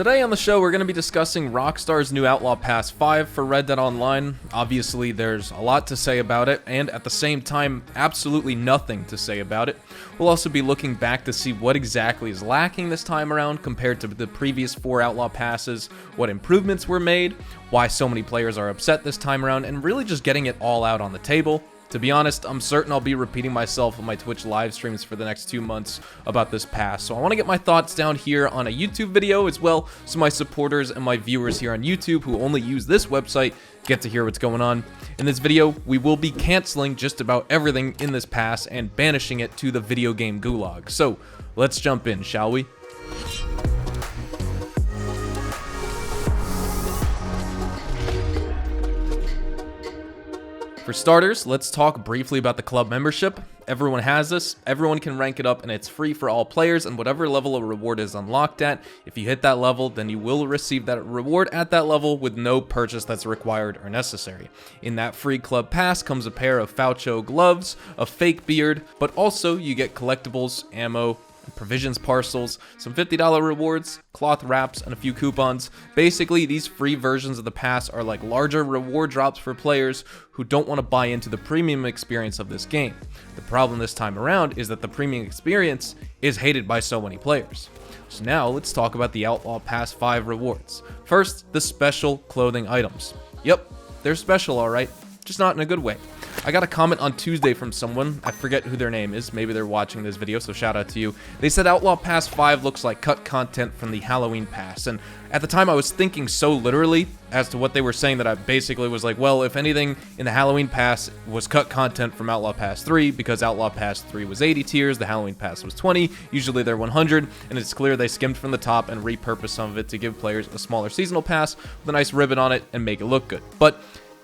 Today on the show, we're going to be discussing Rockstar's new Outlaw Pass 5 for Red Dead Online. Obviously, there's a lot to say about it, and at the same time, absolutely nothing to say about it. We'll also be looking back to see what exactly is lacking this time around compared to the previous 4 Outlaw Passes, what improvements were made, why so many players are upset this time around, and really just getting it all out on the table. To be honest, I'm certain I'll be repeating myself on my Twitch live streams for the next 2 months about this pass, so I want to get my thoughts down here on a YouTube video as well, so my supporters and my viewers here on YouTube who only use this website get to hear what's going on. In this video, we will be canceling just about everything in this pass and banishing it to the video game gulag. So, let's jump in, shall we? For starters, let's talk briefly about the club membership. Everyone has this, everyone can rank it up, and it's free for all players, and whatever level a reward is unlocked at, if you hit that level, then you will receive that reward at that level with no purchase that's required or necessary. In that free club pass comes a pair of Faucho gloves, a fake beard, but also you get collectibles, ammo, provisions parcels, some $50 rewards, cloth wraps, and a few coupons. Basically, these free versions of the pass are like larger reward drops for players who don't want to buy into the premium experience of this game. The problem this time around is that the premium experience is hated by so many players. So now let's talk about the Outlaw Pass 5 rewards. First, the special clothing items. Yep, they're special alright, just not in a good way. I got a comment on Tuesday from someone, I forget who their name is, maybe they're watching this video, so shout out to you. They said Outlaw Pass 5 looks like cut content from the Halloween Pass, and at the time I was thinking so literally as to what they were saying that I basically was like, well, if anything in the Halloween Pass was cut content from Outlaw Pass 3, because Outlaw Pass 3 was 80 tiers, the Halloween Pass was 20, usually they're 100, and it's clear they skimmed from the top and repurposed some of it to give players a smaller seasonal pass with a nice ribbon on it and make it look good. But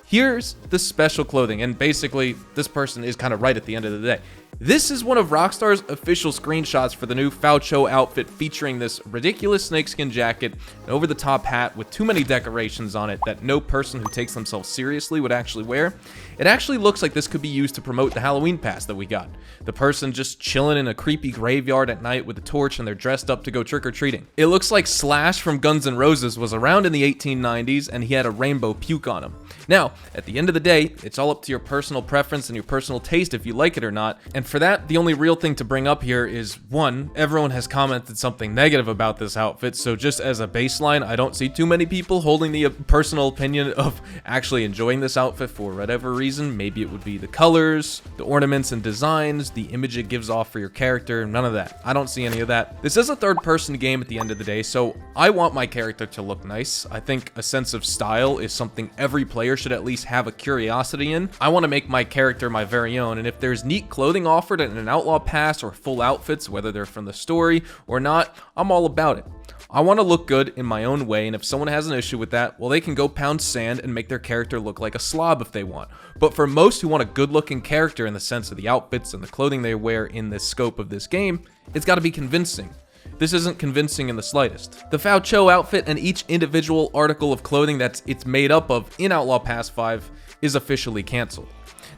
here's the special clothing, and basically, this person is kind of right at the end of the day. This is one of Rockstar's official screenshots for the new Faucho outfit featuring this ridiculous snakeskin jacket, an over-the-top hat with too many decorations on it that no person who takes themselves seriously would actually wear. It actually looks like this could be used to promote the Halloween pass that we got. The person just chilling in a creepy graveyard at night with a torch and they're dressed up to go trick-or-treating. It looks like Slash from Guns N' Roses was around in the 1890s and he had a rainbow puke on him. Now, at the end of the day, it's all up to your personal preference and your personal taste if you like it or not, and for that, the only real thing to bring up here is, one, everyone has commented something negative about this outfit, so just as a baseline, I don't see too many people holding the personal opinion of actually enjoying this outfit for whatever reason. Maybe it would be the colors, the ornaments and designs, the image it gives off for your character, none of that. I don't see any of that. This is a third-person game at the end of the day, so I want my character to look nice. I think a sense of style is something every player should at least have a curiosity in. I want to make my character my very own, and if there's neat clothing offered in an Outlaw Pass or full outfits, whether they're from the story or not, I'm all about it. I want to look good in my own way, and if someone has an issue with that, well, they can go pound sand and make their character look like a slob if they want. But for most who want a good-looking character in the sense of the outfits and the clothing they wear in the scope of this game, it's got to be convincing. This isn't convincing in the slightest. The Faucho outfit and each individual article of clothing that it's made up of in Outlaw Pass 5 is officially canceled.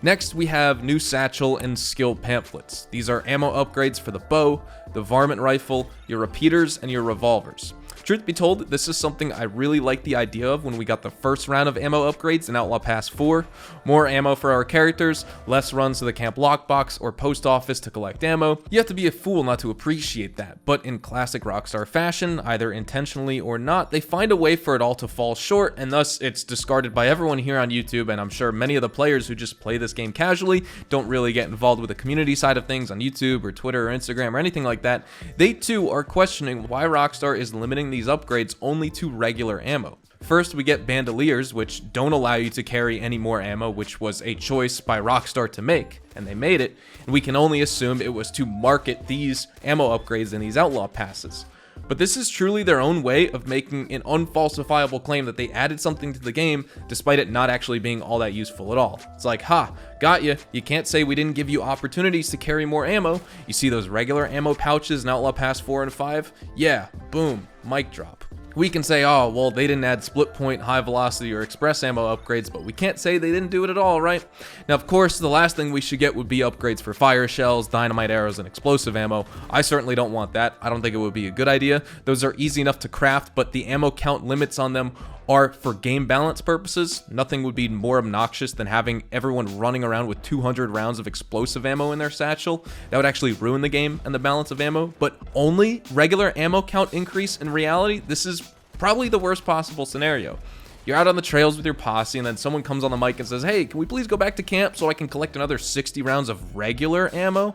Next, we have new satchel and skill pamphlets. These are ammo upgrades for the bow, the varmint rifle, your repeaters, and your revolvers. Truth be told, this is something I really liked the idea of when we got the first round of ammo upgrades in Outlaw Pass 4. More ammo for our characters, less runs to the camp lockbox or post office to collect ammo. You have to be a fool not to appreciate that, but in classic Rockstar fashion, either intentionally or not, they find a way for it all to fall short, and thus it's discarded by everyone here on YouTube, and I'm sure many of the players who just play this game casually don't really get involved with the community side of things on YouTube or Twitter or Instagram or anything like that. They too are questioning why Rockstar is limiting these upgrades only to regular ammo. First, we get bandoliers, which don't allow you to carry any more ammo, which was a choice by Rockstar to make, and they made it, and we can only assume it was to market these ammo upgrades in these Outlaw Passes. But this is truly their own way of making an unfalsifiable claim that they added something to the game, despite it not actually being all that useful at all. It's like, ha, got ya. You can't say we didn't give you opportunities to carry more ammo. You see those regular ammo pouches in Outlaw Pass 4 and 5? Yeah, boom, mic drop. We can say, oh, well, they didn't add split point, high velocity, or express ammo upgrades, but we can't say they didn't do it at all, right? Now, of course, the last thing we should get would be upgrades for fire shells, dynamite arrows, and explosive ammo. I certainly don't want that. I don't think it would be a good idea. Those are easy enough to craft, but the ammo count limits on them are for game balance purposes. Nothing would be more obnoxious than having everyone running around with 200 rounds of explosive ammo in their satchel. That would actually ruin the game and the balance of ammo, but only regular ammo count increase in reality? This is probably the worst possible scenario. You're out on the trails with your posse, and then someone comes on the mic and says, hey, can we please go back to camp so I can collect another 60 rounds of regular ammo?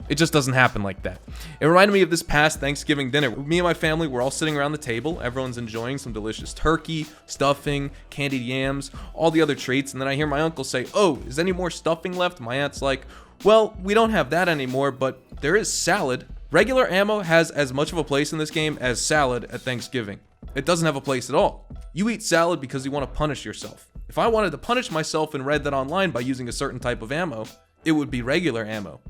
It just doesn't happen like that. It reminded me of this past Thanksgiving dinner. Me and my family were all sitting around the table. Everyone's enjoying some delicious turkey, stuffing, candied yams, all the other treats. And then I hear my uncle say, oh, is any more stuffing left? My aunt's like, well, we don't have that anymore, but there is salad. Regular ammo has as much of a place in this game as salad at Thanksgiving. It doesn't have a place at all. You eat salad because you want to punish yourself. If I wanted to punish myself in Red Dead Online by using a certain type of ammo, it would be regular ammo.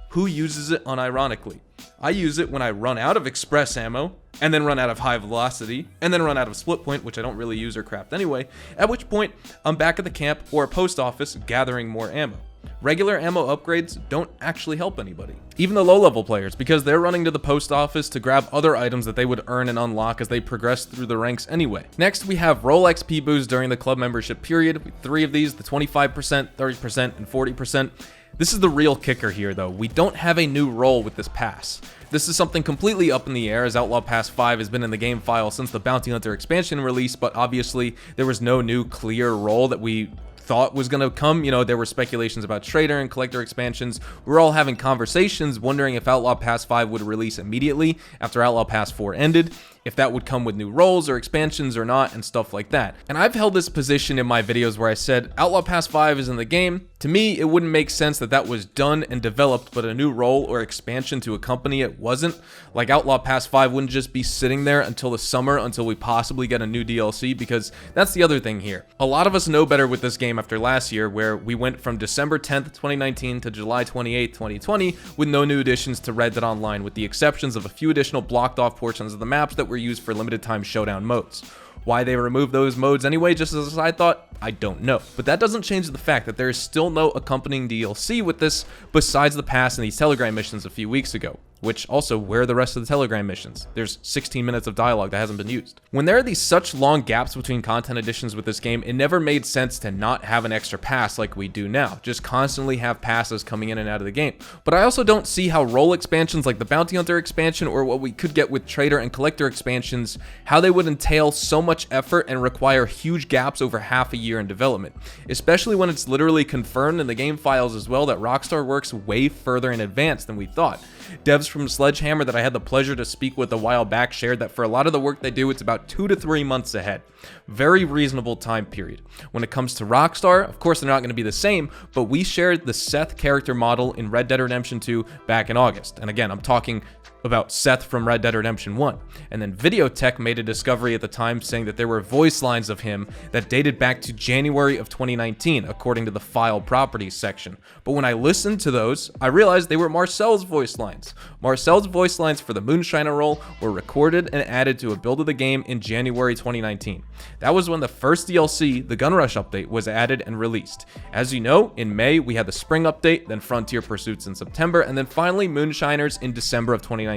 Who uses it unironically? I use it when I run out of express ammo, and then run out of high velocity, and then run out of split point, which I don't really use or craft anyway, at which point I'm back at the camp or a post office gathering more ammo. Regular ammo upgrades don't actually help anybody. Even the low-level players, because they're running to the post office to grab other items that they would earn and unlock as they progress through the ranks anyway. Next, we have roll XP boosts during the club membership period. With 3 of these, the 25%, 30%, and 40%. This is the real kicker here, though. We don't have a new role with this pass. This is something completely up in the air, as Outlaw Pass 5 has been in the game file since the Bounty Hunter expansion release, but obviously there was no new clear role that we thought was going to come. You know, there were speculations about trader and collector expansions. We were all having conversations wondering if Outlaw Pass 5 would release immediately after Outlaw Pass 4 ended, if that would come with new roles or expansions or not, and stuff like that. And I've held this position in my videos where I said Outlaw Pass 5 is in the game. To me, it wouldn't make sense that that was done and developed, but a new role or expansion to accompany it wasn't. Like, Outlaw Pass 5 wouldn't just be sitting there until the summer until we possibly get a new DLC, because that's the other thing here. A lot of us know better with this game after last year, where we went from December 10th, 2019 to July 28th, 2020 with no new additions to Red Dead Online, with the exceptions of a few additional blocked off portions of the maps that were used for limited time showdown modes. Why they removed those modes anyway, just as I thought, I don't know. But that doesn't change the fact that there is still no accompanying DLC with this besides the pass and these Telegram missions a few weeks ago. Which also, where are the rest of the Telegram missions? There's 16 minutes of dialogue that hasn't been used. When there are these such long gaps between content additions with this game, it never made sense to not have an extra pass like we do now. Just constantly have passes coming in and out of the game. But I also don't see how role expansions like the Bounty Hunter expansion or what we could get with Trader and Collector expansions, how they would entail so much effort and require huge gaps over half a year in development. Especially when it's literally confirmed in the game files as well that Rockstar works way further in advance than we thought. Devs from Sledgehammer that I had the pleasure to speak with a while back shared that for a lot of the work they do, it's about 2 to 3 months ahead. Very reasonable time period. When it comes to Rockstar, of course they're not going to be the same, but we shared the Seth character model in Red Dead Redemption 2 back in August. And again, I'm talking about Seth from Red Dead Redemption 1. And then Videotech made a discovery at the time saying that there were voice lines of him that dated back to January of 2019, according to the file properties section. But when I listened to those, I realized they were Marcel's voice lines. Marcel's voice lines for the Moonshiner role were recorded and added to a build of the game in January 2019. That was when the first DLC, the Gun Rush update, was added and released. As you know, in May, we had the Spring update, then Frontier Pursuits in September, and then finally Moonshiners in December of 2019.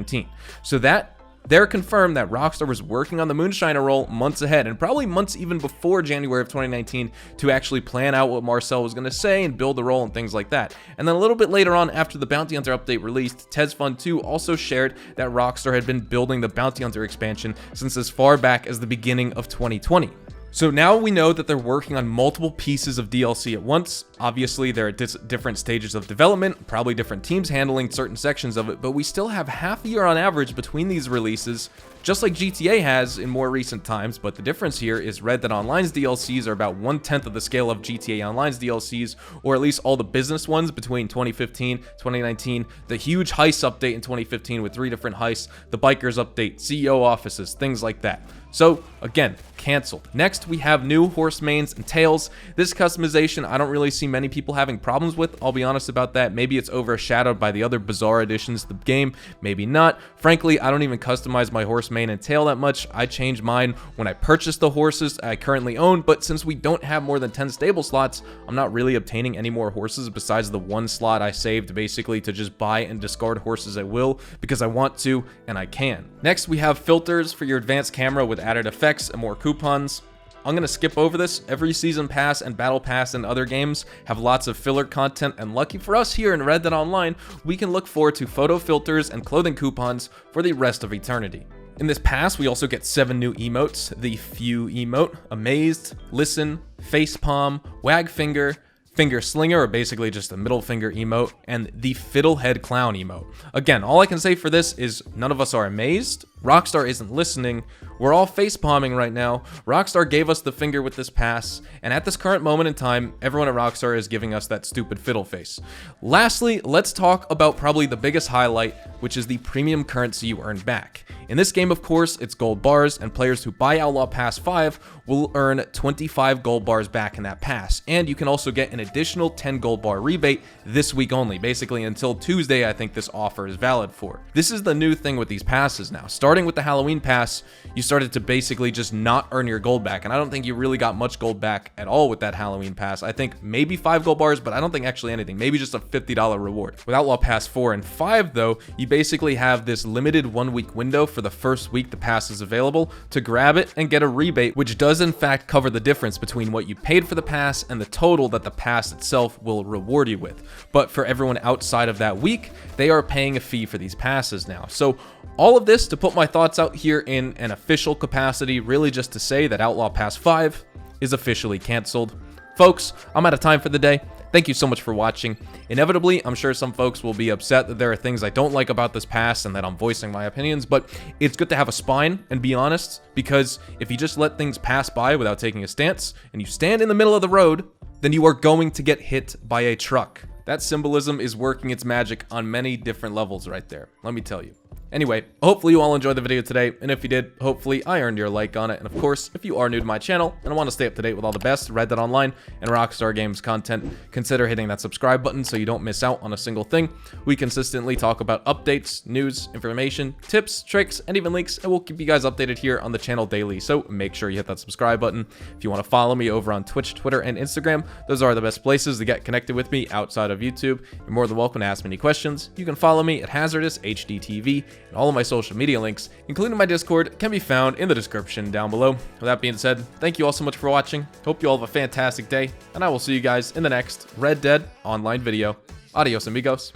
So that they're confirmed that Rockstar was working on the Moonshiner role months ahead, and probably months even before January of 2019, to actually plan out what Marcel was going to say and build the role and things like that. And then a little bit later on, after the Bounty Hunter update released, Tez Fun 2 also shared that Rockstar had been building the Bounty Hunter expansion since as far back as the beginning of 2020. So now we know that they're working on multiple pieces of DLC at once. Obviously, there are different stages of development, probably different teams handling certain sections of it, but we still have half a year on average between these releases, just like GTA has in more recent times. But the difference here is Red Dead Online's DLCs are about 1/10 of the scale of GTA Online's DLCs, or at least all the business ones between 2015, 2019, the huge heist update in 2015 with 3 different heists, the bikers update, CEO offices, things like that. So again, canceled. Next, we have new horse manes and tails. This customization, I don't really see many people having problems with. I'll be honest about that. Maybe it's overshadowed by the other bizarre additions to the game. Maybe not. Frankly, I don't even customize my horse mane and tail that much. I changed mine when I purchased the horses I currently own, but since we don't have more than 10 stable slots, I'm not really obtaining any more horses besides the one slot I saved basically to just buy and discard horses at will because I want to and I can. Next, we have filters for your advanced camera with added effects and more coupons. I'm gonna skip over this. Every season pass and battle pass in other games have lots of filler content, and lucky for us here in Red Dead Online, we can look forward to photo filters and clothing coupons for the rest of eternity. In this pass, we also get 7 new emotes: the Few emote, Amazed, Listen, Facepalm, Wag Finger, Finger Slinger, or basically just a middle finger emote, and the Fiddlehead Clown emote. Again, all I can say for this is none of us are amazed. Rockstar isn't listening. We're all facepalming right now. Rockstar gave us the finger with this pass, and at this current moment in time, everyone at Rockstar is giving us that stupid fiddle face. Lastly, let's talk about probably the biggest highlight, which is the premium currency you earn back. In this game, of course, it's gold bars, and players who buy Outlaw Pass 5 will earn 25 gold bars back in that pass, and you can also get an additional 10 gold bar rebate this week only, basically until Tuesday. I think this offer is valid for. This is the new thing with these passes now. Starting with the Halloween pass, you started to basically just not earn your gold back, and I don't think you really got much gold back at all with that Halloween pass. I think maybe 5 gold bars, but I don't think actually anything, maybe just a $50 reward. With Outlaw Pass 4 and 5 though, you basically have this limited 1-week window for the first week the pass is available to grab it and get a rebate, which does in fact cover the difference between what you paid for the pass and the total that the pass itself will reward you with. But for everyone outside of that week, they are paying a fee for these passes now. So all of this to put my thoughts out here in an official capacity, really just to say that Outlaw Pass 5 is officially canceled. Folks, I'm out of time for the day. Thank you so much for watching. Inevitably, I'm sure some folks will be upset that there are things I don't like about this pass and that I'm voicing my opinions, but it's good to have a spine and be honest, because if you just let things pass by without taking a stance and you stand in the middle of the road, then you are going to get hit by a truck. That symbolism is working its magic on many different levels right there, let me tell you. Anyway, hopefully you all enjoyed the video today, and if you did, hopefully I earned your like on it. And of course, if you are new to my channel and want to stay up to date with all the best Red Dead Online and Rockstar Games content, consider hitting that subscribe button so you don't miss out on a single thing. We consistently talk about updates, news, information, tips, tricks, and even leaks, and we'll keep you guys updated here on the channel daily, so make sure you hit that subscribe button. If you want to follow me over on Twitch, Twitter, and Instagram, those are the best places to get connected with me outside of YouTube. You're more than welcome to ask me any questions. You can follow me at HazardousHDTV, and all of my social media links, including my Discord, can be found in the description down below. With that being said, thank you all so much for watching. Hope you all have a fantastic day, and I will see you guys in the next Red Dead Online video. Adios, amigos.